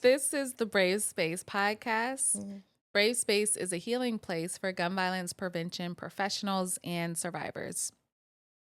This is the Brave Space podcast. Mhm. Brave Space is a healing place for gun violence prevention professionals and survivors.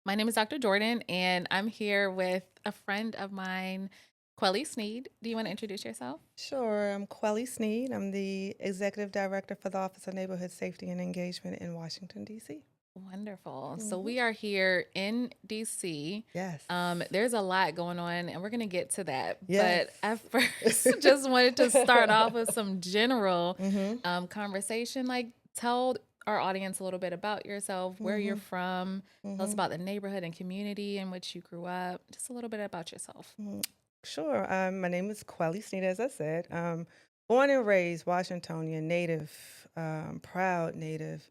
My name is Dr. Jordan, and I'm here with a friend of mine, Kwelli Sneed. Do you want to introduce yourself? Sure. I'm Kwelli Sneed. I'm the Executive Director for the Office of Neighborhood Safety and Engagement in Washington, D.C. Wonderful. So Mhm. we are here in DC. Yes. There's a lot going on, and we're going to get to that. Yes. But at first, just wanted to start off with some general Mhm. conversation. Like, tell our audience a little bit about yourself, where you're Mhm. from. Tell us Mhm. about the neighborhood and community in which you grew up. Just a little bit about yourself. Mhm. Sure. My name is Kwelli Sneed, as I said. Born and raised Washingtonian, native, proud native.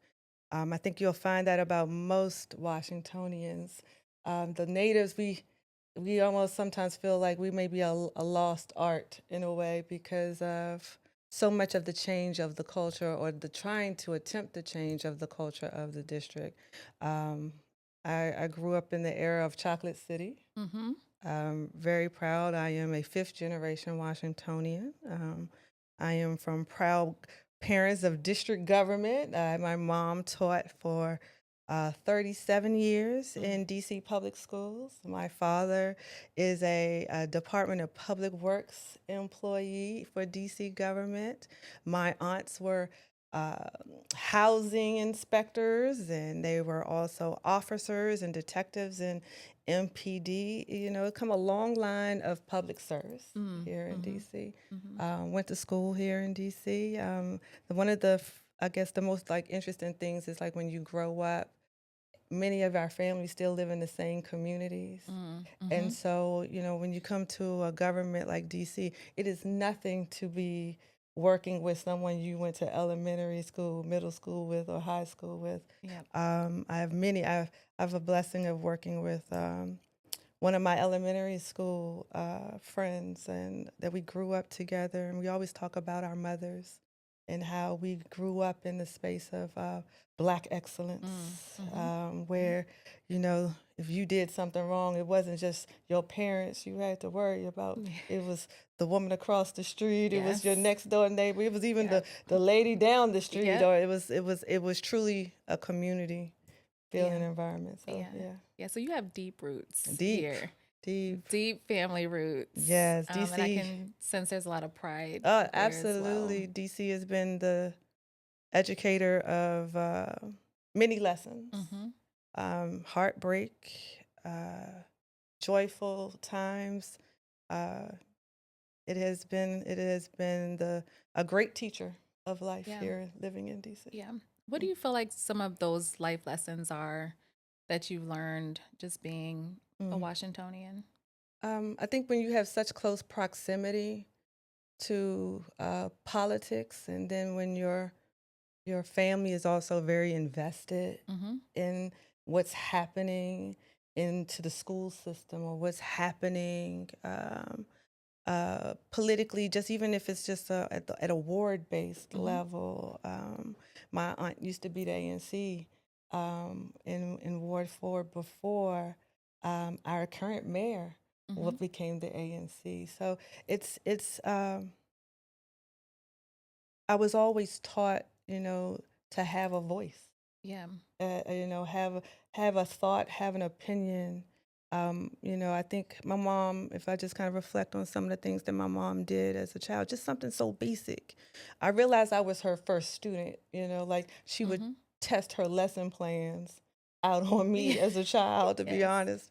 I think you'll find that about most Washingtonians. The natives, we almost sometimes feel like we may be a lost art in a way because of so much of the change of the culture or the trying to attempt the change of the culture of the district. Um, I grew up in the era of Chocolate City. Mm-hmm. Very proud. I am a fifth generation Washingtonian. I am from proud parents of district government. My mom taught for 37 years in DC public schools. My father is a Department of Public Works employee for DC government. My aunts were uh, housing inspectors, and they were also officers and detectives in MPD. You know, it come a long line of public service here in DC. Went to school here in DC. One of the, I guess, the most like interesting things is like when you grow up, many of our families still live in the same communities. And so, you know, when you come to a government like DC, it is nothing to be working with someone you went to elementary school, middle school with, or high school with. Yep. I have a blessing of working with one of my elementary school friends, and that we grew up together. And we always talk about our mothers and how we grew up in the space of Black excellence, where, you know, if you did something wrong, it wasn't just your parents you had to worry about. It was the woman across the street. It was your Yes. next door neighbor. It was even Yep. the lady down the street. Yep. Or it was truly a community feeling Yeah. environment. So Yeah. yeah, Yeah. So you have deep roots deep, here. deep. Deep family roots. Yes, And I DC. can sense there's a lot of pride there as well. Absolutely. DC has been the educator of many lessons, heartbreak, joyful times. Uh, it has been a great teacher of life Yeah. here living in DC. Yeah. What do you feel like some of those life lessons are that you've learned just being a Washingtonian? I think when you have such close proximity to politics, and then when your family is also very invested in what's happening into the school system or what's happening politically, just even if it's just at a ward-based level. My aunt used to be the ANC in Ward 4 before our current mayor what became the ANC. So it's I was always taught, you know, to have a voice, Yeah. you know, have a thought, have an opinion. You know, I think my mom, if I just kind of reflect on some of the things that my mom did as a child, just something so basic. I realized I was her first student, you know, like she would test her lesson plans out on me as a child, to be Yes. honest.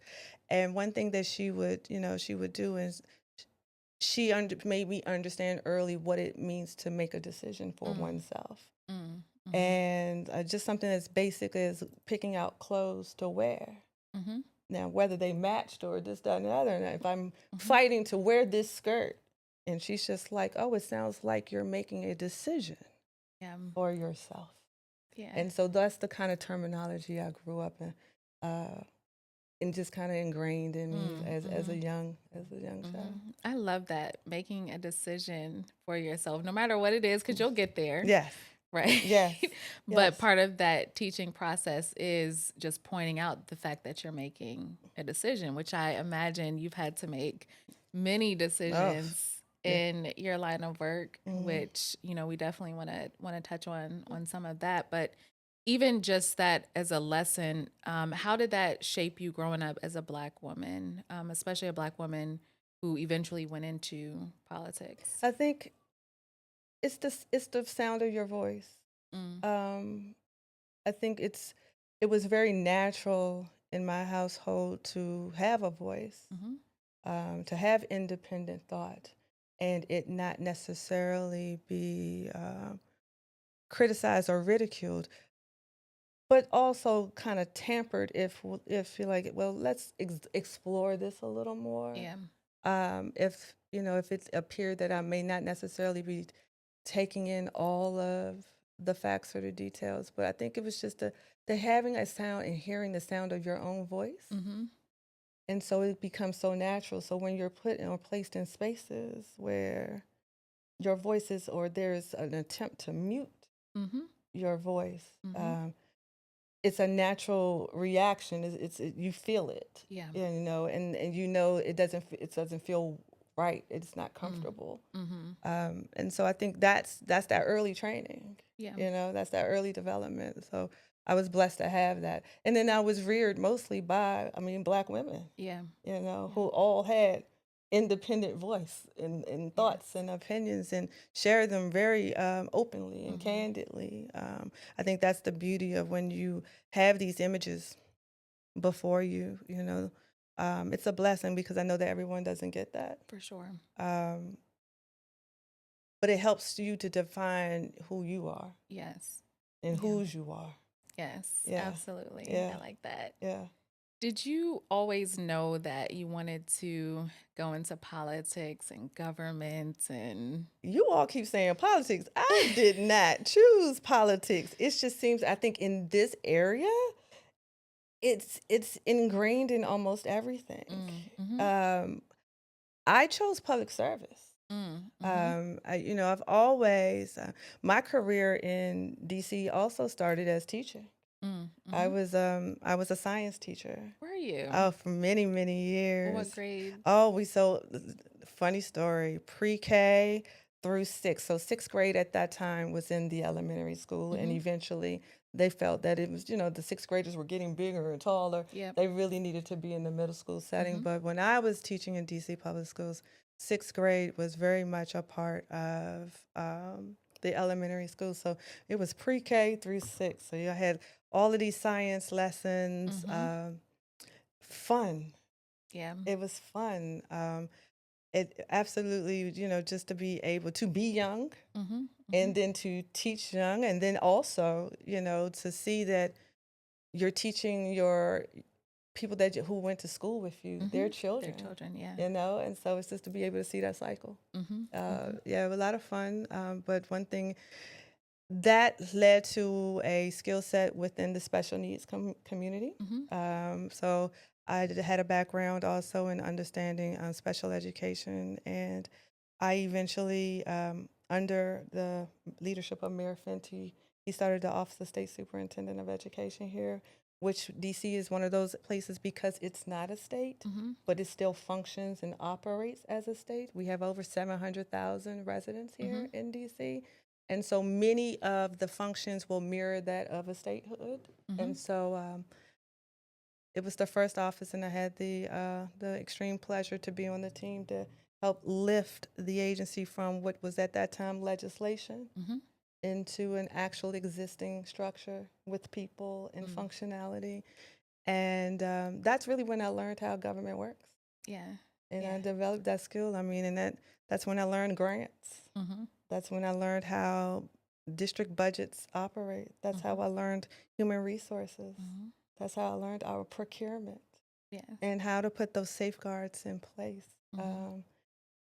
And one thing that she would, you know, she would do is made me understand early what it means to make a decision for oneself. And just something as basic as picking out clothes to wear. Now, whether they matched or this, that, and the other, and if I'm fighting to wear this skirt, and she's just like, oh, it sounds like you're making a decision Yeah. for yourself. Yeah. And so that's the kind of terminology I grew up in. And just kind of ingrained in me as a young child. I love that, making a decision for yourself, no matter what it is, because you'll get there. Yes. Right. Yes. But Yes. part of that teaching process is just pointing out the fact that you're making a decision, which I imagine you've had to make many decisions Yeah. in your line of work, Mhm. which, we definitely want to touch on some of that. But even just that as a lesson, how did that shape you growing up as a Black woman, especially a Black woman who eventually went into politics? I think it's the sound of your voice. Mm, Um, I think it was very natural in my household to have a voice, mm-hmm. to have independent thought, and it not necessarily be criticized or ridiculed, but also kind of tampered if you're like, well, let's explore this a little more. Yeah. If if it appeared that I may not necessarily be taking in all of the facts or the details, but I think it was just the having a sound and hearing the sound of your own voice. Mm-hmm. And so it becomes so natural. So when you're put or placed in spaces where your voice is, or there's an attempt to mute Mm-hmm. your voice, Mm-hmm. it's a natural reaction. You feel it, Yeah. and it doesn't feel right. It's not comfortable. Mm-hmm. And so I think that's that early training. Yeah. That's that early development. So I was blessed to have that. And then I was reared mostly by, Black women, Yeah. who all had independent voice and thoughts Yes. and opinions and shared them very openly and Mm-hmm. candidly. I think that's the beauty of when you have these images before you, it's a blessing because I know that everyone doesn't get that. For sure. Um, but it helps you to define who you are Yes. and Yeah. whose you are. Yes. Yeah, Absolutely. I yeah, like that. yeah. Did you always know that you wanted to go into politics and government and You all keep saying politics. I did not choose politics. It just seems, I think in this area, it's ingrained in almost everything. mm-hmm. Um, I chose public service. Mm-hmm. I've always my career in DC also started as teaching. Mm-hmm. I was a science teacher. Where are you? Oh, for many, many What years. grade? Oh, funny story, pre-K through sixth. So sixth grade at that time was in the elementary school, and Mm-hmm. eventually they felt that it was, the sixth graders were getting bigger and taller. Yep. They really needed to be in the middle school setting. Mm-hmm. But when I was teaching in DC public schools, sixth grade was very much a part of the elementary school. So it was pre-K through six. So you had all of these science lessons, Mm-hmm. fun. Yeah. It was fun. It absolutely, just to be able to be young Mm-hmm. Mm-hmm. and then to teach young, and then also, to see that you're teaching your people who went to school with you, Mm-hmm. their Their children, children. Yeah. and so it's just to be able to see that cycle. Mm-hmm. Mm-hmm. Yeah, a lot of fun. But one thing that led to a skill set within the special needs community. Mm-hmm. So I had a background also in understanding special education, and I eventually, under the leadership of Mayor Fenty, he started the Office of State Superintendent of Education here, which DC is one of those places because it's not a state, Mm-hmm. but it still functions and operates as a state. We have over 700,000 residents Mm-hmm. here in DC. And so many of the functions will mirror that of a statehood. Mm-hmm. And so it was the first office, and I had the extreme pleasure to be on the team to help lift the agency from what was at that time legislation Mm-hmm. into an actual existing structure with people and Mm. functionality. And that's really when I learned how government works, Yeah. and I Yeah. developed that skill. And that's when I learned grants. Mm-hmm. That's when I learned how district budgets operate. That's how Mm-hmm. I learned human resources. Mm-hmm. That's how I learned our procurement Yes. and how to put those safeguards in place Mm-hmm.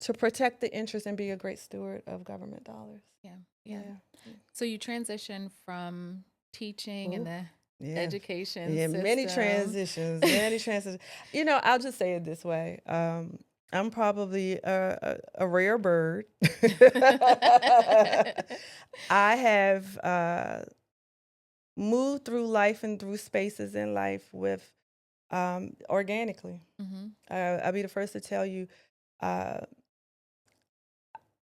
to protect the interest and be a great steward of government dollars. Yeah. Yeah. Yeah. So you transitioned from teaching in Ooh, the yeah. education Yeah, many system. transitions, many transitions. I'll just say it this way. I'm probably a rare bird. I have moved through life and through spaces in life with organically. Mm-hmm. I'll be the first to tell you, uh,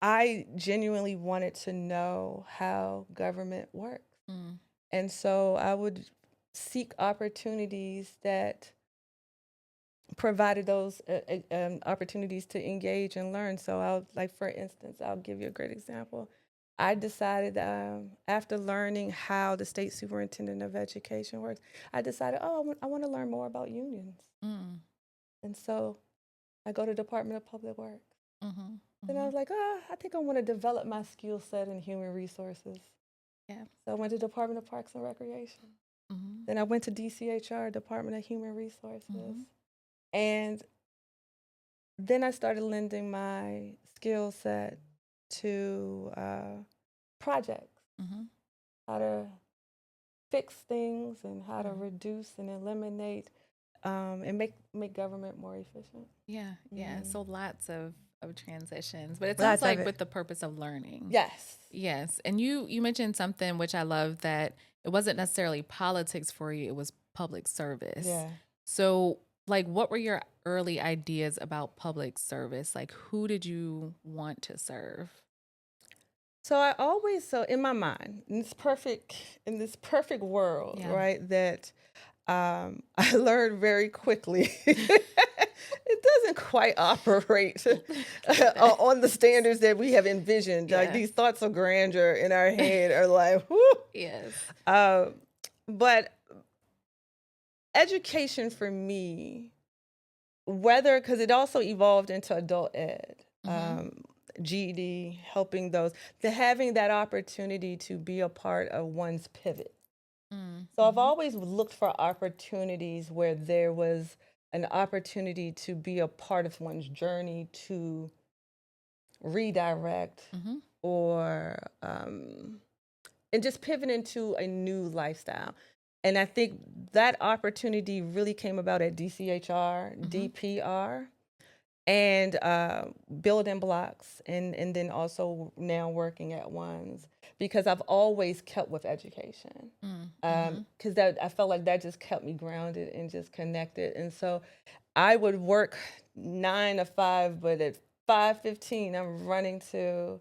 I genuinely wanted to know how government works. Mm. And so I would seek opportunities that provided those opportunities to engage and learn. So I'll, like, for instance, I'll give you a great example. I decided after learning how the state superintendent of education works, I decided, oh, I want to learn more about unions. Mm. And so I go to Department of Public Works. Mm-hmm. And I Mm-hmm. was like, I think I want to develop my skill set in human resources. Yeah. So I went to Department of Parks and Recreation. Mm-hmm. Then I went to DCHR, Department of Human Resources. Mm-hmm. And then I started lending my skill set to projects, Mm-hmm. how to fix things and how to Mm. reduce and eliminate and make government more efficient. Yeah. Yeah. Mm. So lots of transitions, but it sounds Lots of like it. with the purpose of learning. Yes. Yes. And you mentioned something which I love, that it wasn't necessarily politics for you, it was public service. Yeah. So, like, what were your early ideas about public service? Like, who did you want to serve? So I always, so in my mind, in this perfect world, Yeah. right, that I learned very quickly. It doesn't quite operate on the standards that we have envisioned. Like, Yeah. these thoughts of grandeur in our head are like, whoo. Yes. But education for me, whether, because it also evolved into adult ed, Mm-hmm. GED, helping those, to having that opportunity to be a part of one's pivot. So I've Mm-hmm. always looked for opportunities where there was an opportunity to be a part of one's journey to redirect Mm-hmm. or and just pivot into a new lifestyle. And I think that opportunity really came about at DCHR, Mm-hmm. DPR, and building blocks, and then also now working at ones, because I've always kept with education, Mm-hmm. because that I felt like that just kept me grounded and just connected. And so I would work 9 to 5, but at 5:15 I'm running to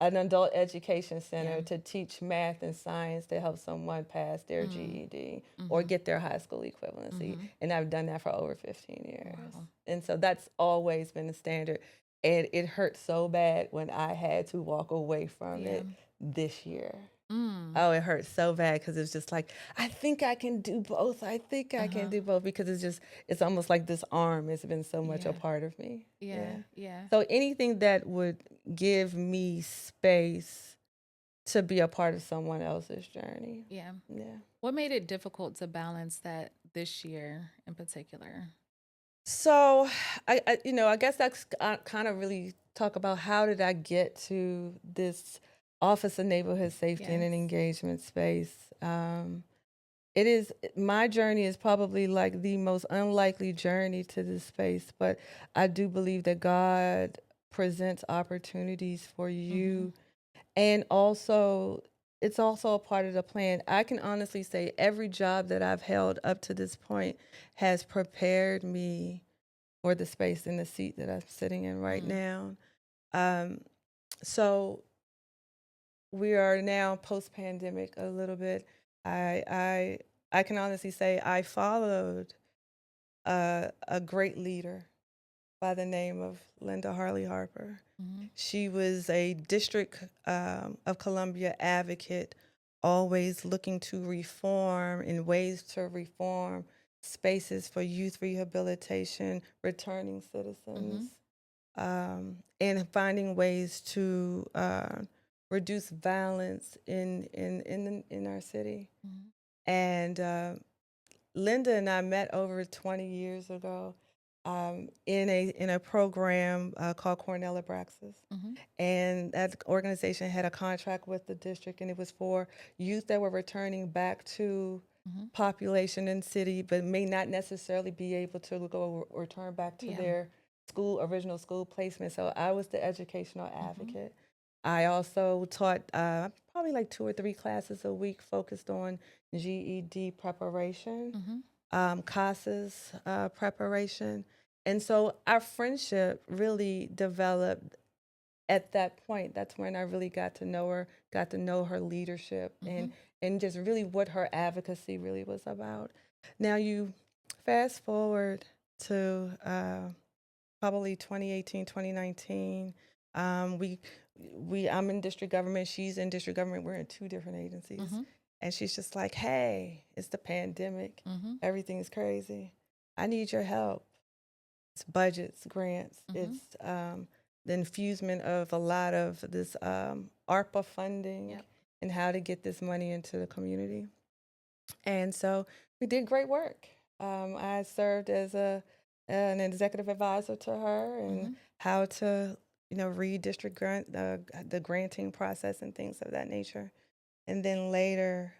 an adult education Yeah. center to teach math and science to help someone pass their Mm. GED or Mm-hmm. get their high school equivalency. Mm-hmm. And I've done that for over 15 years. Wow. And so that's always been the standard. And it hurt so bad when I had to walk away from Yeah. it this year. Mm. Oh, it hurt so bad, because it's just like, I think I can do both. I think I Uh-huh. can do both, because it's almost like this arm has been so much a Yeah. part of me. Yeah. Yeah. So anything that would give me space to be a part of someone else's journey. Yeah. Yeah. What made it difficult to balance that this year in particular? So I guess that's kind of really talk about how did I get to this Office of Neighborhood Safety and Yes. an Engagement space. It is, my journey is probably like the most unlikely journey to this space, but I do believe that God presents opportunities for Mm-hmm. you, and also it's also a part of the plan. I can honestly say every job that I've held up to this point has prepared me for the space in the seat that I'm sitting in right Mm. now. Um, so we are now post-pandemic a little bit. I I I can honestly say I followed a great leader by the name of Linda Harley Harper. Mm-hmm. She was a District of Columbia advocate, always looking to reform and ways to reform spaces for youth rehabilitation, returning Mm-hmm. citizens, and finding ways to reduce violence in our city. Mm-hmm. And Linda and I met over 20 years ago in a program called Cornell Abraxas. Mm-hmm. And that organization had a contract with the district, and it was for youth that were returning back to Mm-hmm. population in city, but may not necessarily be able to go return back to Yeah. their original school placement. So I was the educational Mm-hmm. advocate. I also taught probably like 2 or 3 classes a week focused on GED preparation, Mm-hmm. CASA's preparation. And so our friendship really developed at that point, that's when I really got to know her, got to know her leadership, and just really what her advocacy really was about. Now you fast forward to probably 2018, 2019. I'm in district government. She's in district government. We're in two different agencies, and she's just like, "Hey, it's the pandemic. Everything is crazy. I need your help. It's budgets, grants. It's the infusement of a lot of this ARPA funding and how to get this money into the community." And so we did great work. I served as an executive advisor to her and how to, read district grant, the granting process and things of that nature. And then later,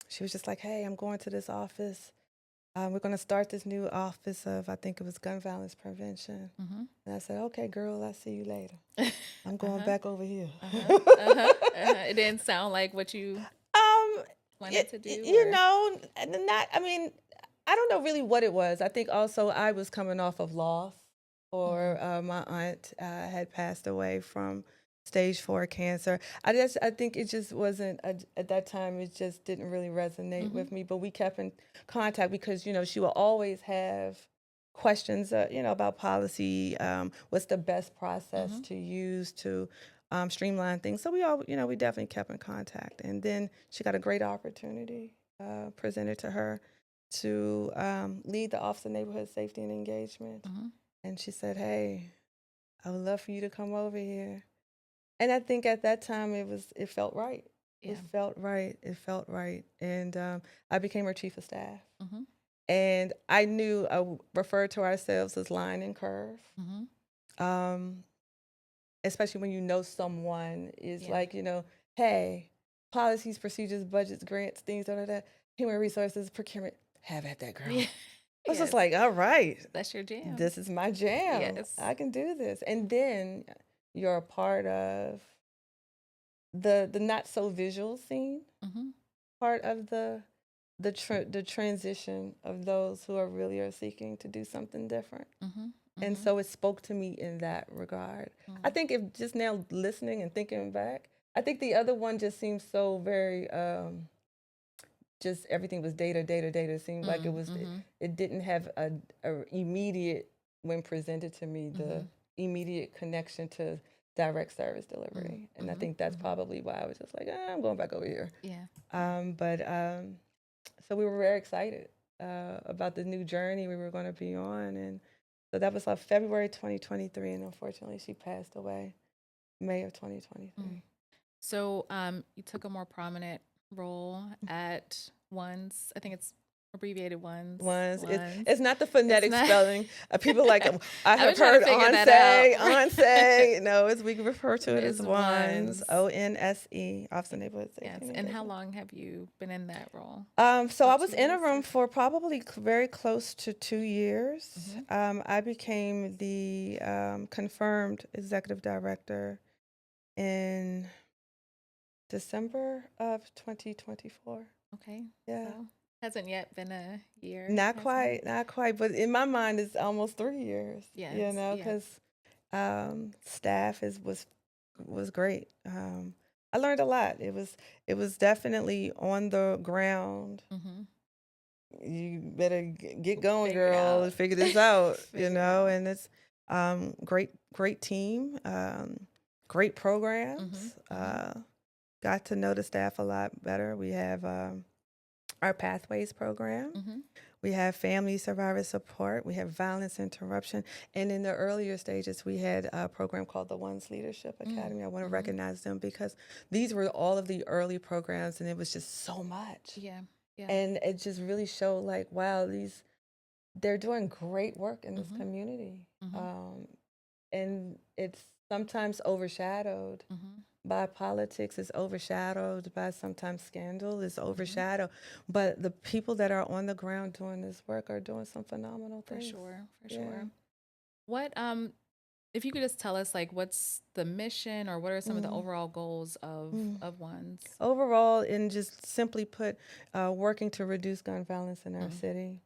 she was just like, "Hey, I'm going to this office. We're going to start this new office of, I think it was gun violence prevention." And I said, "Okay, girl, I'll see you later. I'm going back over here." It didn't sound like what you Um, wanted to do? not, I mean, I don't know really what it was. I think also I was coming off of loss, or my aunt had passed away from stage 4 cancer. I think it just wasn't, at that time, it just didn't really resonate with me. But we kept in contact because, she will always have questions, about policy, what's the best process to use to streamline things. So we definitely kept in contact. And then she got a great opportunity presented to her to lead the Office of Neighborhood Safety and Engagement. And she said, "Hey, I would love for you to come over here." And I think at that time it felt right. Yeah. It felt right. And I became her chief of staff. And I knew I referred to ourselves as line and curve. Especially when you know someone is like, "Hey, policies, procedures, budgets, grants, things like that, human resources, procurement, have at that, girl." I was just like, "All right, that's your jam. This is my jam. Yes. I can do this." And then you're a part of the not so visual scene, part of the transition of those who are seeking to do something different. And so it spoke to me in that regard. I think if just now listening and thinking back, I think the other one just seems so very, just everything was data, data, data. It seemed like it didn't have a immediate, when presented to me, the immediate connection to direct service delivery. And I think that's probably why I was just like, I'm going back over here. So we were very excited about the new journey we were going to be on. And so that was February 2023, and unfortunately she passed away May of 2023. So you took a more prominent role at ONES. I think it's abbreviated ONES. It's not the phonetic spelling. People like, I have heard ONSE. No, we refer to it as ONES, ONSE, Office of Neighborhood Safety. Yes. And how long have you been in that role? So I was interim for probably very close to 2 years. I became the confirmed executive director in December of 2024. Okay. Yeah. So hasn't yet been a year. Not quite. But in my mind, it's almost 3 years. Yes. Because staff was great. I learned a lot. It was definitely on the ground. You better get going, girl, and figure this out. And it's great team, great programs. Got to know the staff a lot better. We have our Pathways program. We have family survivor support. We have violence interruption. And in the earlier stages, we had a program called the ONES Leadership Academy. I want to recognize them because these were all of the early programs, and it was just so much. Yeah. And it just really showed like, wow, they're doing great work in this community. And it's sometimes overshadowed by politics, it's overshadowed by sometimes scandal, it's overshadowed. But the people that are on the ground doing this work are doing some phenomenal things. For sure. What, if you could just tell us, like, what's the mission or what are some of the overall goals of ONES? Overall, and just simply put, working to reduce gun violence in our city.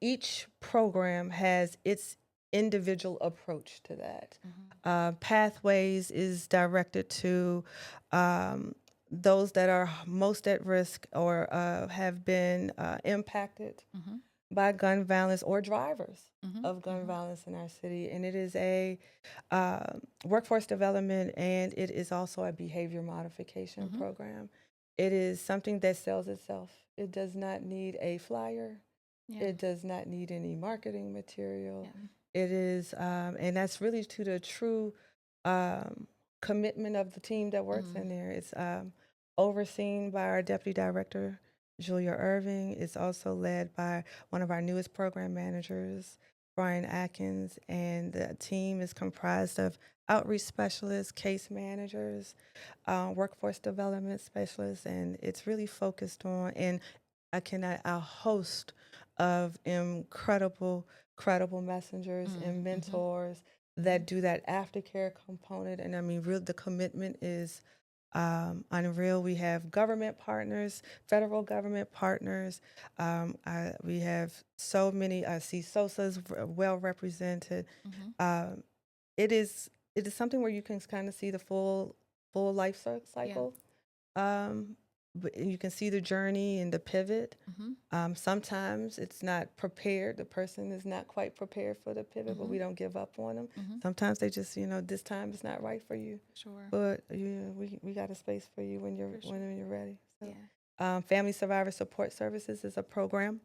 Each program has its individual approach to that. Mhm. Pathways is directed to those that are most at risk or have been impacted Mhm. by gun violence or drivers Mhm. of gun Mhm. violence in our city. And it is a workforce development, and it is also a behavior modification Mhm. program. It is something that sells itself. It does not need a flyer. Yeah. It does not need any marketing material. Yeah. It is, and that's really to the true um, commitment of the team that works Mm. in there. It's overseen by our deputy director, Julia Irving. It's also led by one of our newest program managers, Brian Atkins, and the team is comprised of outreach specialists, case managers, workforce development specialists, and it's really focused on and a host of credible messengers Mm. and Mhm. mentors that Mhm. do that aftercare component. And I mean, real the commitment is unreal. We have government partners, federal government partners. We have so many. I see SOSA's well represented. Mhm. Um, it is it is something where you can kind of see the full life Yeah. cycle. Um, and you can see the journey and the pivot. Mhm. Sometimes it's not prepared. The person is not quite prepared for the pivot, but we Mhm. don't give up on them. Mhm. Sometimes they just, this time is not right for you, Sure. but we got a space for you when For sure. you're ready. So, Yeah. Family Survivor Support Services is a program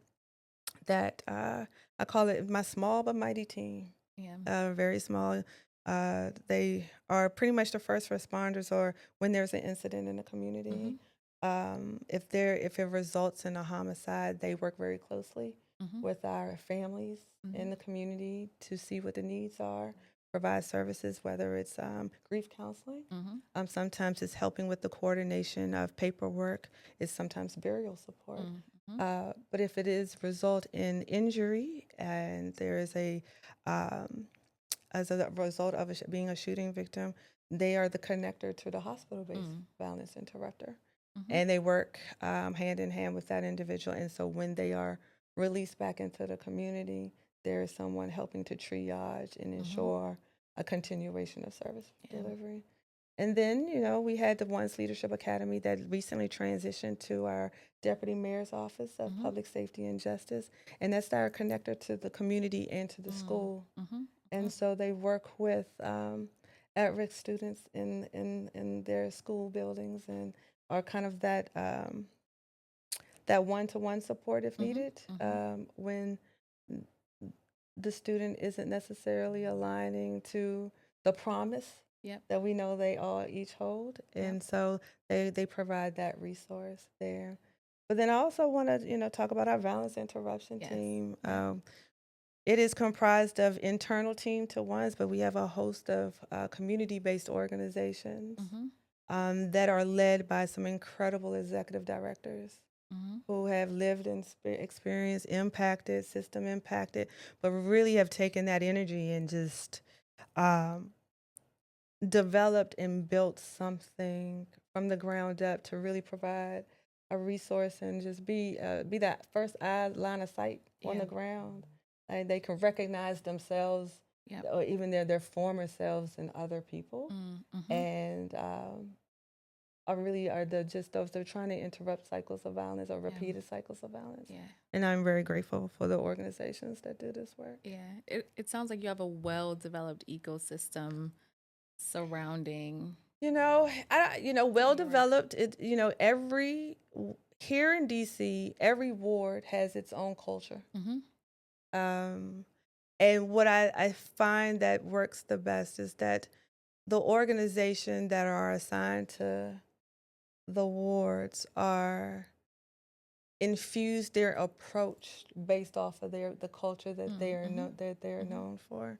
that I call it my small but mighty team. Yeah. Very small. They are pretty much the first responders, or when there's an incident in the community. Mhm. If it results in a homicide, they work very closely Mhm. with our families in Mhm. the community to see what the needs are, provide services, whether it's grief counseling. Mhm. Sometimes it's helping with the coordination of paperwork. It's sometimes burial support. Mhm. But if it is result in injury and there is um, as a result of being a shooting victim, they are the connector to the hospital-based Mm. violence interrupter. Mhm. And they work hand in hand with that individual. And so when they are released back into the community, there is someone helping to triage and Mhm. ensure a continuation of service Yeah. delivery. And then, we had the Once Leadership Academy that recently transitioned to our Deputy Mayor's Office of Mhm. Public Safety and Justice. And that's our connector to the community and to the Mm. school. Mhm. And Mhm. so they work with at-risk students in their school buildings and are kind of that one-to-one support if Mhm. needed Mhm. when the student isn't necessarily aligning to the promise Yep. that we know they all each hold. Yep. And so they provide that resource there. But then I also want to, talk about our violence interruption Yes. team. Yeah. It is comprised of internal team to ones, but we have a host of community-based organizations Mhm. that are led by some incredible executive directors Mhm. who have lived and experienced impacted, system impacted, but really have taken that energy and just um, developed and built something from the ground up to really provide a resource and just be that first line of sight on Yeah. the ground. And they can recognize themselves Yep. or even their former selves in other people, Mm. Mhm. and are really are the just those they're trying to interrupt cycles of violence or Yeah. repeated cycles of violence. Yeah. And I'm very grateful for the organizations that do this work. Yeah. It sounds like you have a well-developed ecosystem surrounding Well your work. developed. Every here in DC, every ward has its own culture. Mhm. Um, and what I find that works the best is that the organization that are assigned to the wards are infuse their approach based off of the culture that Mm. Mhm. they are Mhm. known for.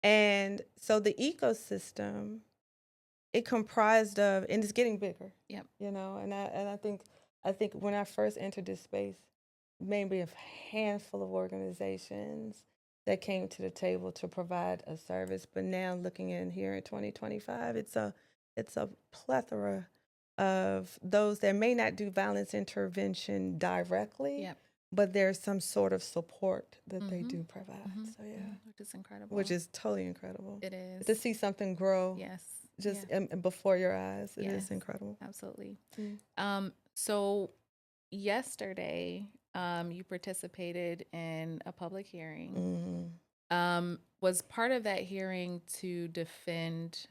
And so the ecosystem it comprised of, and it's getting bigger, Yep. and I think when I first entered this space, maybe a handful of organizations that came to the table to provide a service, but now looking in here in 2025, it's a plethora of those that may not do violence intervention directly, Yep. but there's some sort of support that they Mm-hmm. do provide. Mm-hmm. So yeah, Which is incredible. which is totally incredible. It is. To see something grow Yes. just Yeah. before your eyes, it Yes. is incredible. Absolutely. Mm. So yesterday, you participated in a public hearing. Mhm. Was part of that hearing to defend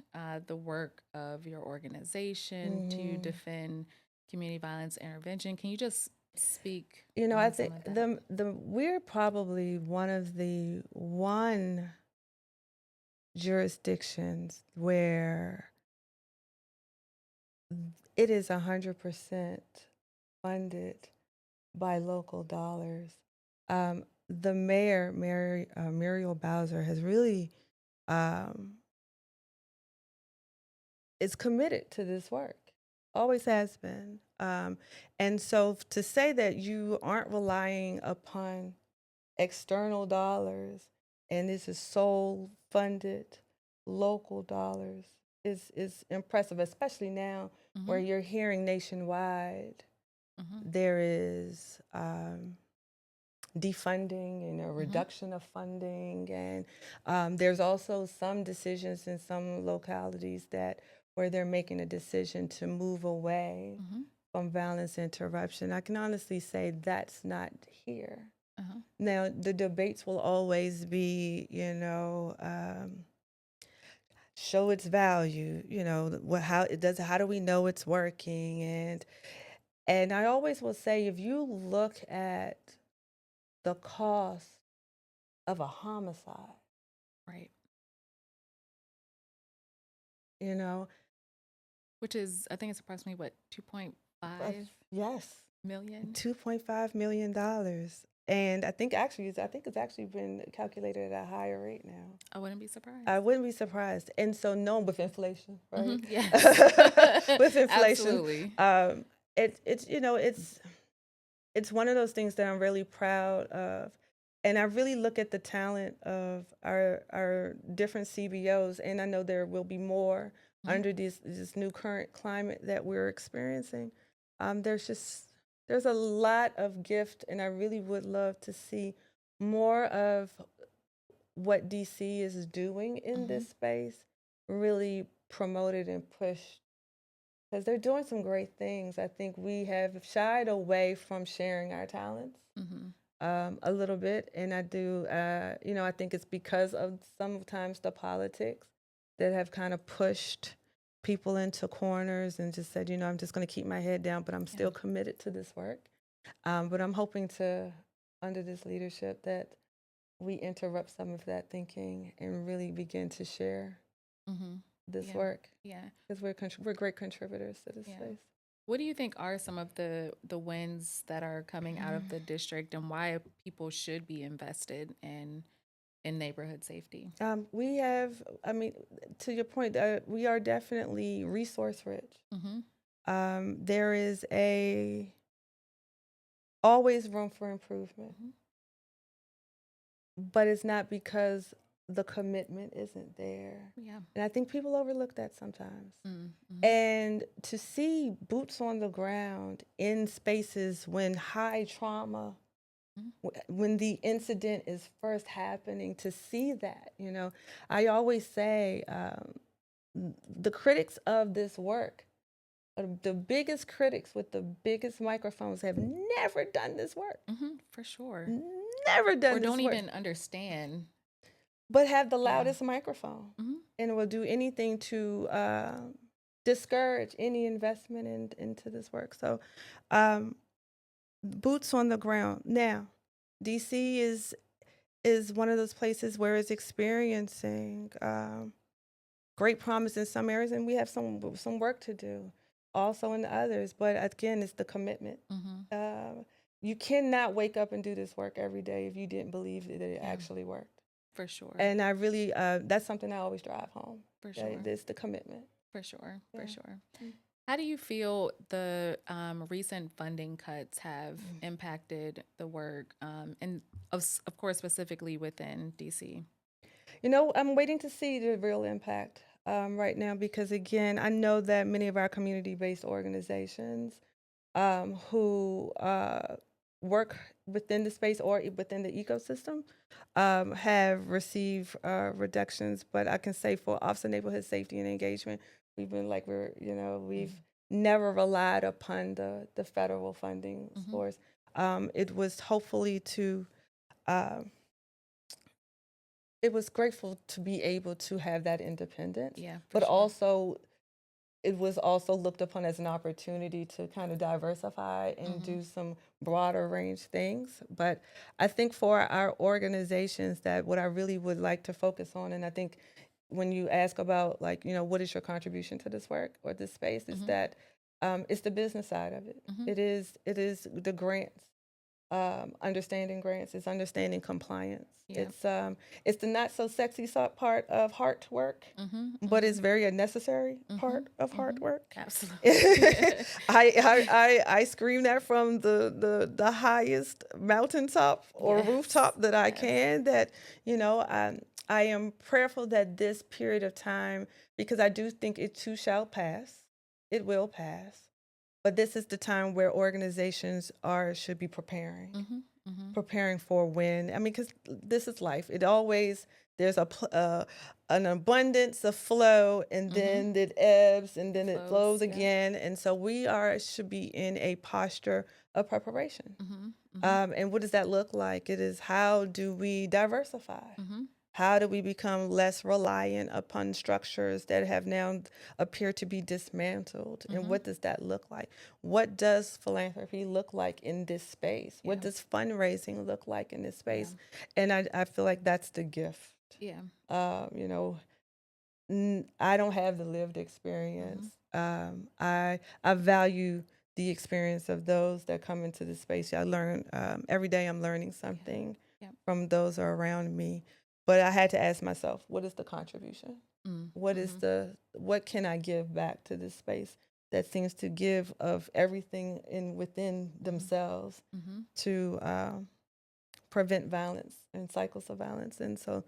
the work of your organization, to Mhm. defend community violence intervention? Can you just speak You know, I on some think of that? the we're probably one of the one jurisdictions where it is 100% funded by local dollars. The mayor, Muriel Bowser, has really um, is committed to this work. Always has been. And so to say that you aren't relying upon external dollars and this is sole funded local dollars is impressive, especially now Mm-hmm. where you're hearing nationwide Mm-hmm. there is defunding and a Mm-hmm. reduction of funding, and there's also some decisions in some localities that where they're making a decision to move away Mm-hmm. from violence interruption. I can honestly say that's not here. Uh-huh. Now, the debates will always be, show its value, how it does, how do we know it's working? And I always will say, if you look at the cost of a homicide, Right. you know, Which is, I think it's approximately what, 2.5 yes, million? $2.5 million. And I think it's actually been calculated at a higher rate now. I wouldn't be surprised. I wouldn't be surprised. And so, no, with inflation, right? Mm-hmm. Yes. With inflation, Absolutely. it's one of those things that I'm really proud of. And I really look at the talent of our different CBOs, and I know there will be more Mm-hmm. under this new current climate that we're experiencing. There's a lot of gift, and I really would love to see more of what DC is doing in Mm-hmm. this space really promoted and pushed because they're doing some great things. I think we have shied away from sharing our talents Mm-hmm. a little bit, and I think it's because of sometimes the politics that have kind of pushed people into corners and just said, I'm just going to keep my head down, but I'm still committed to this work. But I'm hoping to, under this leadership, that we interrupt some of that thinking and really begin to share Mm-hmm. this Yeah. work Yeah. because we're great contributors to this Yeah. space. What do you think are some of the wins that are coming out of the district, and why people should be invested in neighborhood safety? We have, I mean, to your point, we are definitely resource rich. Mm-hmm. There is always room for improvement, Mm-hmm. but it's not because the commitment isn't there. Yeah. And I think people overlook that sometimes. Mm-hmm. And to see boots on the ground in spaces when high trauma, when the incident is first happening, to see that, I always say the critics of this work, the biggest critics with the biggest microphones, have never done this work. Mm-hmm. For sure. Never done Or this don't work. even understand. But have the loudest microphone Mm-hmm. and will do anything to discourage any investment into this work. So, boots on the ground. Now, DC is one of those places where it's experiencing great promise in some areas, and we have some work to do also in others. But again, it's the commitment. Mm-hmm. You cannot wake up and do this work every day if you didn't believe that it actually worked. For sure. And I really, that's something I always drive home. For sure. It's the commitment. For sure. Yeah. For sure. How do you feel the recent funding cuts have impacted the work, and of course specifically within DC? I'm waiting to see the real impact right now because, again, I know that many of our community-based organizations who work within the space or within the ecosystem have received reductions. But I can say for Office of Neighborhood Safety and Engagement, we've been like we've never relied upon the federal funding source. It was hopefully to um, it was grateful to be able to have that independence, Yeah, for but sure. also it was also looked upon as an opportunity to kind of diversify and do some broader range things. But I think for our organizations, that what I really would like to focus on, and I think when you ask about like, what is your contribution to this work or this space, is that it's the business side of it. It is the grants, understanding grants, it's understanding compliance. Yeah. It's the not so sexy part of heart work, but it's very a necessary part of hard work. Absolutely. I scream that from the highest mountaintop or Yes. rooftop that I Yes. can. That I am prayerful that this period of time, because I do think it too shall pass. It will pass. But this is the time where organizations should be preparing for when, I mean, because this is life. It always, there's an abundance of flow, and then it ebbs, and then it flows Yeah. again. And so should be in a posture of preparation. And what does that look like? It is, how do we diversify? How do we become less reliant upon structures that have now appear to be dismantled? And what does that look like? What does philanthropy look like in this space? What does fundraising look like in this space? And I feel like that's the gift. Yeah. I don't have the lived experience. I value the experience of those that come into the space. I learn every day. I'm learning something from those who are around me. But I had to ask myself, what is the contribution? What can I give back to this space that seems to give of everything within themselves to prevent violence and cycles of violence? And so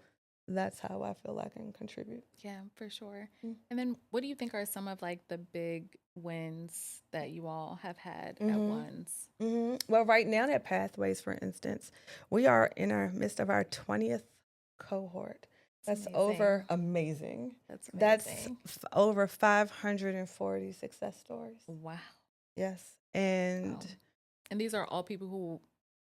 that's how I feel I can contribute. Yeah, for sure. And then what do you think are some of like the big wins that you all have had at once? Well, right now at Pathways, for instance, we are in our midst of our 20th cohort. That's amazing. That's amazing. That's over 540 success stories. Wow. Yes. And these are all people who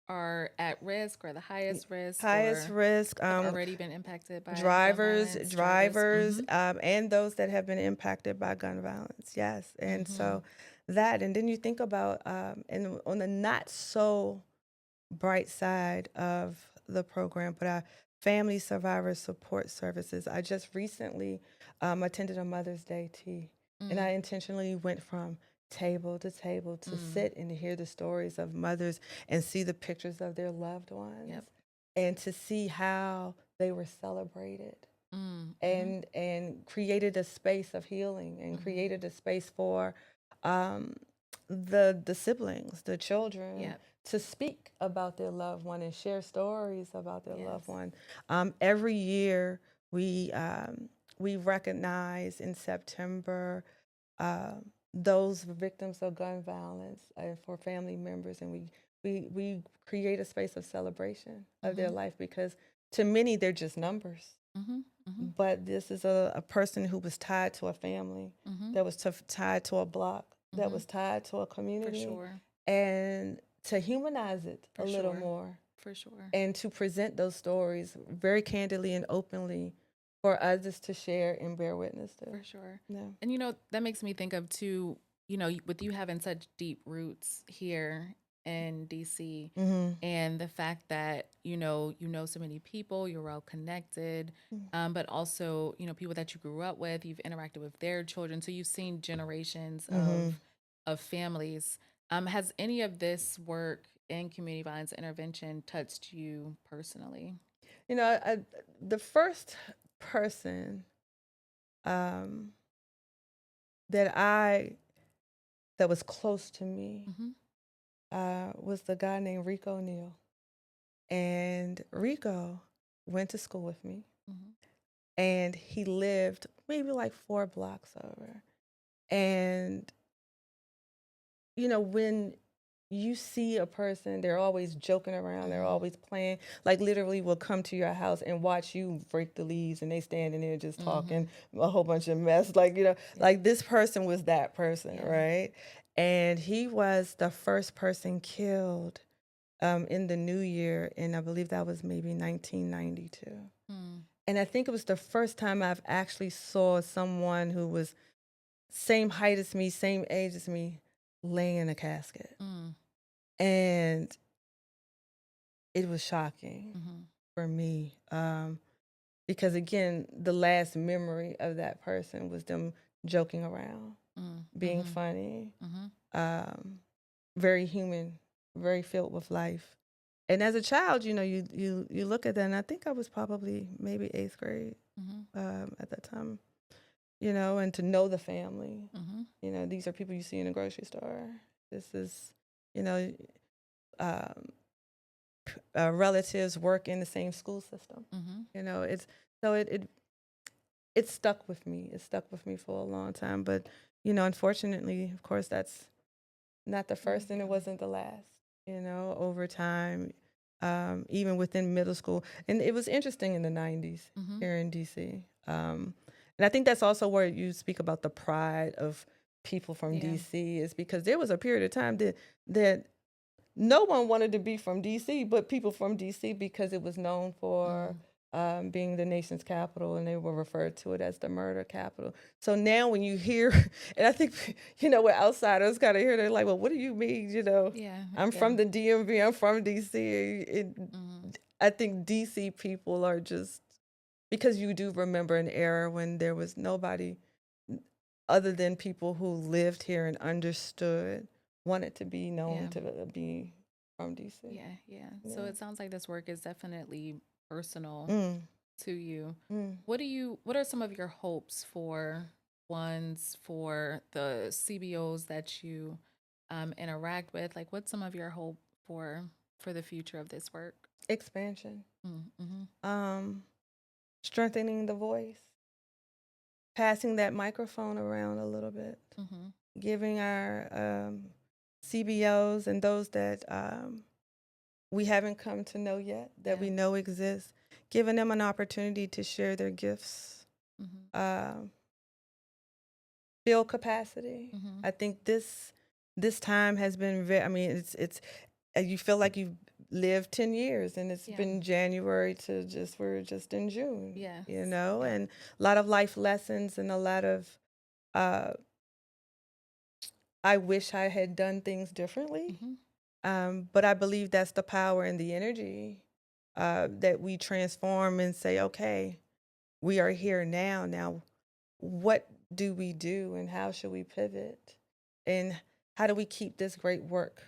are at risk or the highest risk? Highest risk. Have already been impacted by drivers, drivers. and those that have been impacted by gun violence. Yes. And so that, and then you think about, and on the not so bright side of the program, but our family survivor support services. I just recently attended a Mother's Day tea, and I intentionally went from table to table to sit and hear the stories of mothers and see the pictures of their loved ones, and to see how they were celebrated. And created a space of healing, and created a space for the siblings, the children, to speak about their loved one and share stories about their loved one. Every year we recognize in September those victims of gun violence for family members, and we create a space of celebration of their life, because to many they're just numbers. But this is a person who was tied to a family, that was tied to a block, that was tied to a community. For sure. And to humanize it a little more. For sure. And to present those stories very candidly and openly for others to share and bear witness to. For sure. Yeah. And that makes me think of too, with you having such deep roots here in DC, and the fact that you know so many people, you're well connected, but also people that you grew up with, you've interacted with their children, so you've seen generations of families. Has any of this work in community violence intervention touched you personally? The first person that was close to me was the guy named Rico Neal. And Rico went to school with me, and he lived maybe like 4 blocks over. And when you see a person, they're always joking around, they're Mm-hmm. always playing, like literally will come to your house and watch you break the leaves and they standing there just Mm-hmm. talking a whole bunch of mess. Like, Yeah. like this person was that person, Yeah. right? And he was the first person killed in the new year, and I believe that was maybe 1992. Mm. And I think it was the first time I've actually saw someone who was same height as me, same age as me, laying in a casket. Mm. And it was shocking Mm-hmm. for me because, again, the last memory of that person was them joking around, being Mm-hmm. funny, Mm-hmm. very human, very filled with life. And as a child, you look at that, and I think I was probably maybe eighth grade Mm-hmm. at that time, and to know the family. Mm-hmm. These are people you see in the grocery store. This is, you know, um, relatives work in the same school system. Mm-hmm. It's so it stuck with me. It stuck with me for a long time. But unfortunately, of course, that's not the first, and it wasn't the last. Over time, even within middle school, and it was interesting in the '90s Mm-hmm. here in DC. And I think that's also where you speak about the pride of people from Yeah. DC, is because there was a period of time that no one wanted to be from DC, but people from DC, because it was known for Mm. being the nation's capital, and they were referred to it as the murder capital. So now when you hear, and I think, when outsiders kind of hear, they're like, well, what do you mean? Yeah. I'm Yeah. from the DMV, I'm from DC. Mm-hmm. I think DC people are just, because you do remember an era when there was nobody other than people who lived here and understood, wanted to be known Yeah. to be from DC. Yeah. Yeah. So Yeah. it sounds like this work is definitely personal Mm, to you. mm. What are some of your hopes for the CBOs that you interact with? Like, what's some of your hope for the future of this work? Expansion. Mm-hmm. Um, Strengthening the voice, passing that microphone around a little bit, Mm-hmm. giving our CBOs and those that we haven't come to know yet, that Yeah. we know exist, giving them an opportunity to share their gifts, Mm-hmm. um, build capacity. Mm-hmm. I think this time has been very. I mean, it's you feel like you've lived 10 years, and it's Yeah. been January to we're just in June. Yes. Yeah. And a lot of life lessons, and a lot of uh, I wish I had done things differently. Mm-hmm. But I believe that's the power and the energy that we transform and say, okay, we are here now. Now, what do we do, and how should we pivot? And how do we keep this great work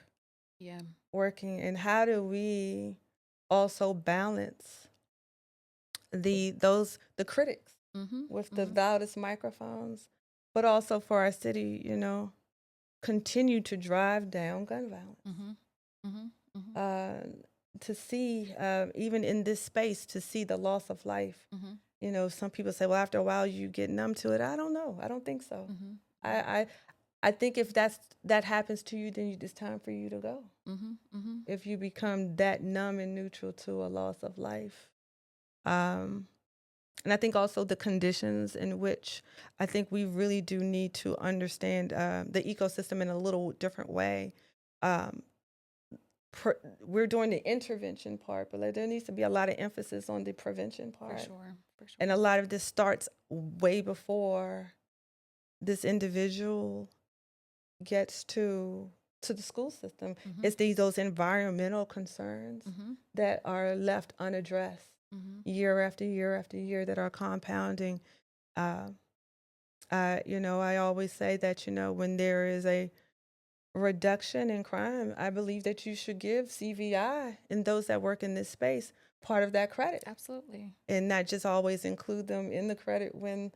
Yeah. working? And how do we also balance the critics Mm-hmm. with the Mm-hmm. loudest microphones, but also for our city, continue to drive down gun violence. Mm-hmm. Mm-hmm. Mm-hmm. Uh, to see, even in this space, to see the loss of life. Mm-hmm. Some people say, well, after a while you get numb to it. I don't know. I don't think so. Mm-hmm. I, I, I think if that happens to you, then it's time for you to go. Mm-hmm. Mm-hmm. If you become that numb and neutral to a loss of life. And I think also the conditions in which I think we really do need to understand the ecosystem in a little different way. Um, we're doing the intervention part, but there needs to be a lot of emphasis on the prevention For part. sure. For sure. And a lot of this starts way before this individual gets to the school system. Mm-hmm. It's those environmental concerns Mm-hmm. that are left unaddressed Mm-hmm. year after year after year, that are compounding. Uh, I always say that, when there is a reduction in crime, I believe that you should give CVI and those that work in this space part of that credit, Absolutely. and not just always include them in the credit when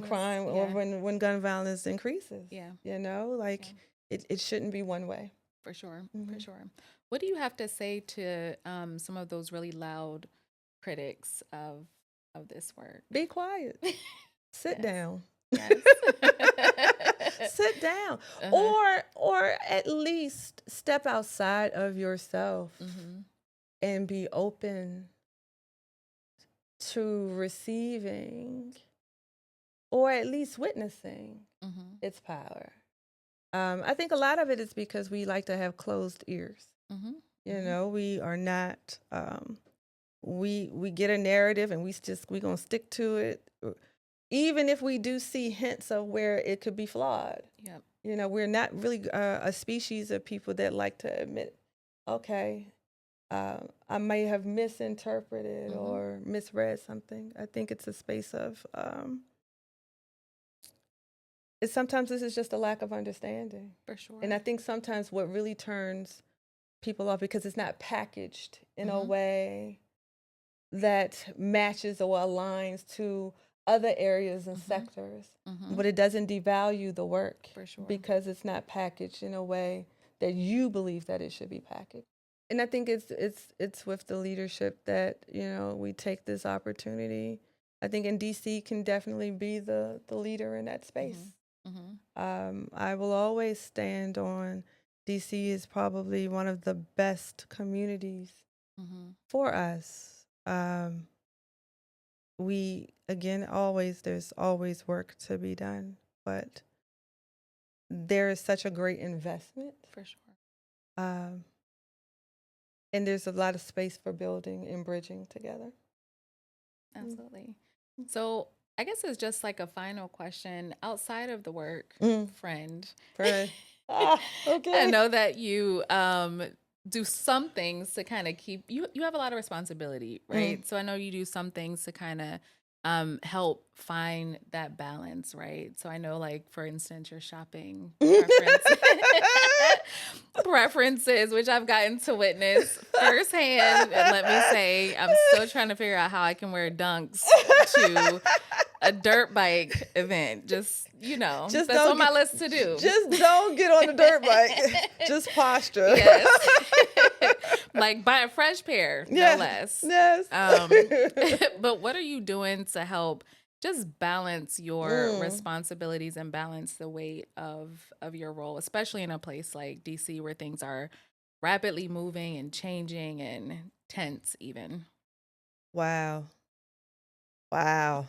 crime or Yeah. when gun violence increases. Yeah. Like Yeah. it shouldn't be one way. For sure. Mm-hmm. For sure. What do you have to say to some of those really loud critics of this work? Be quiet. Sit Yes. down. Yes. Sit down. Uh-huh. Or at least step outside of yourself Mhm. and be open to receiving or at least witnessing Mhm. its power. I think a lot of it is because we like to have closed ears. Mhm. You Mhm. know, we are not. We get a narrative and we gonna stick to it, even if we do see hints of where it could be flawed. Yep. You know, we're not really a species of people that like to admit, okay, I may have misinterpreted Mhm. or misread something. I think it's a space of it's sometimes this is just a lack of understanding. For And I sure. think sometimes what really turns people off because it's not packaged in a Mhm. way that matches or aligns to other areas and Mhm. sectors, Mhm. but it doesn't devalue the work For sure. because it's not packaged in a way that you believe that it should be packaged. And I think it's with the leadership that we take this opportunity. I think in DC can definitely be the leader in that space. Mhm. Mhm. I will always stand on DC is probably one of the best communities Mhm. for us. We again always there's always work to be done, but there is such a great investment, For sure. um, and there's a lot of space for building and bridging together. Absolutely. So, I guess it's just like a final question outside of the work, Mm, friend. pray. I Okay. know that you do some things to kind of keep you have a lot of responsibility, Mm. right? So I know you do some things to kind of help find that balance, right? So I know, like, for instance, your shopping preferences, which I've gotten to witness firsthand. And let me say, I'm still trying to figure out how I can wear dunks to a dirt bike event. Just That's don't on my get list to do. just don't get on the dirt bike. Just posture. Yes. Like, buy a fresh pair, no Yeah. less. Yes. Um, but what are you doing to help just balance your Mm. responsibilities and balance the weight of your role, especially in a place like DC where things are rapidly moving and changing and tense even? Wow. Wow.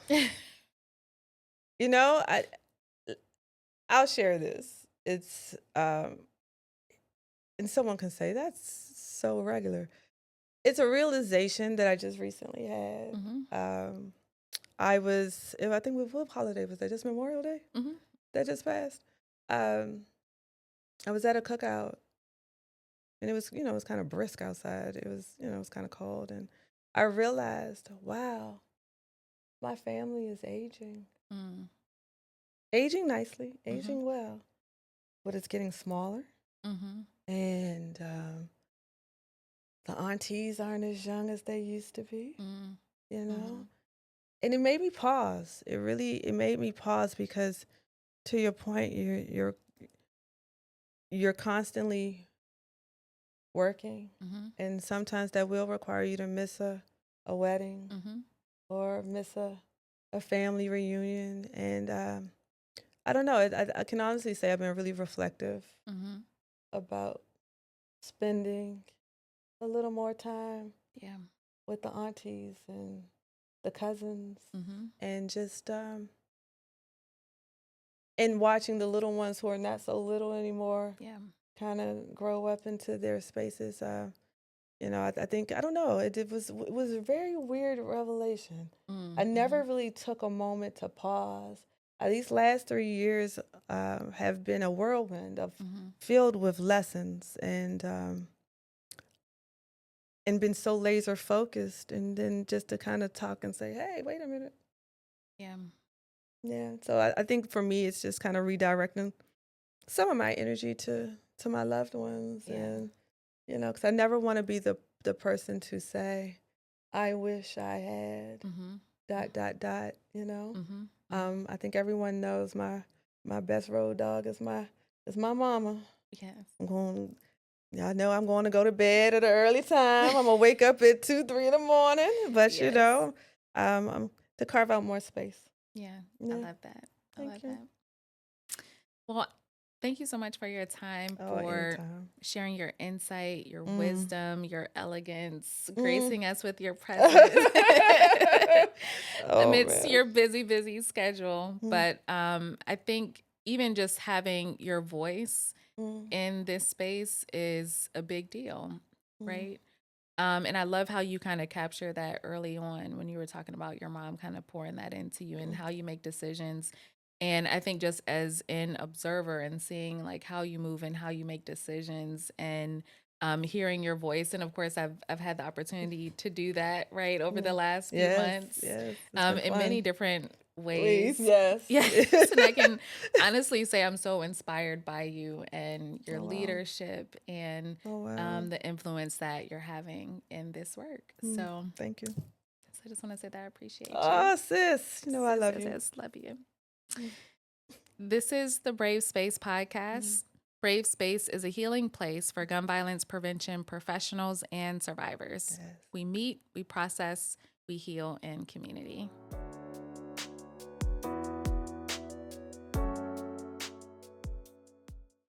You know, I'll share this. It's and someone can say that's so regular. It's a realization that I just recently had. Mhm. I think what holiday was that? Just Memorial Day Mhm. that just passed. Um, I was at a cookout and it was kind of brisk outside. It was kind of cold, and I realized, wow, my family is Mm. aging nicely, Mhm. aging well, but it's getting smaller, Mhm. and the aunties aren't as young as they used to be, Mm. you know? Mhm. And it made me pause. It made me pause because to your point, you're constantly working, Mhm. and sometimes that will require you to miss a wedding Mhm. or miss a family reunion. And I don't know, I can honestly say I've been really reflective Mhm. about spending a little more time Yeah. with the aunties and the cousins Mhm. and just and watching the little ones who are not so little anymore Yeah. kind of grow up into their spaces. I think I don't know. It was a very weird revelation. I Mm. never Mhm. really took a moment to pause. These last 3 years have been a whirlwind of Mhm. filled with lessons and been so laser focused, and then just to kind of talk and say, hey, wait a minute. Yeah. Yeah. So I think for me, it's just kind of redirecting some of my energy to my loved ones, Yeah. and because I never want to be the person to say, I wish I had Mhm. dot Mhm. dot dot. Mhm. Mhm. I think everyone knows my best road dog is my mama. Yes. I'm going. Y'all know I'm going to go to bed at an early time. I'm gonna wake up at 2, 3 in the morning, but Yes. I'm to carve out more space. Yeah. I Yeah. love that. I love Thank you. that. Well, thank you so much for your time, Oh, for anytime. sharing your insight, your Mm. wisdom, your elegance, Mm. gracing us with your presence Oh, amidst man. your busy, busy schedule. Mm, But I think even just having your voice mm, in this space is a big deal, mm, right? And I love how you kind of capture that early on when you were talking about your mom kind of pouring that into you and mm. how you make decisions. And I think just as an observer and seeing like how you move and how you make decisions and hearing your voice. And of course, I've had the opportunity to do that right over the Mm. last few Yes, months yes, it's been in many fun. different Please, ways. yes. Yes, and I can honestly say I'm so inspired by you and your Oh, wow. leadership and Oh, wow. the influence that you're having in this work. Mm, So, thank you. I just want to say that I appreciate you. Oh, sis, I Sis, love sis, you. sis, love you. Mm, This is the Brave Space mm. podcast. Brave Space is a healing place for gun violence prevention professionals and survivors. Yes. We meet, we process, we heal in community.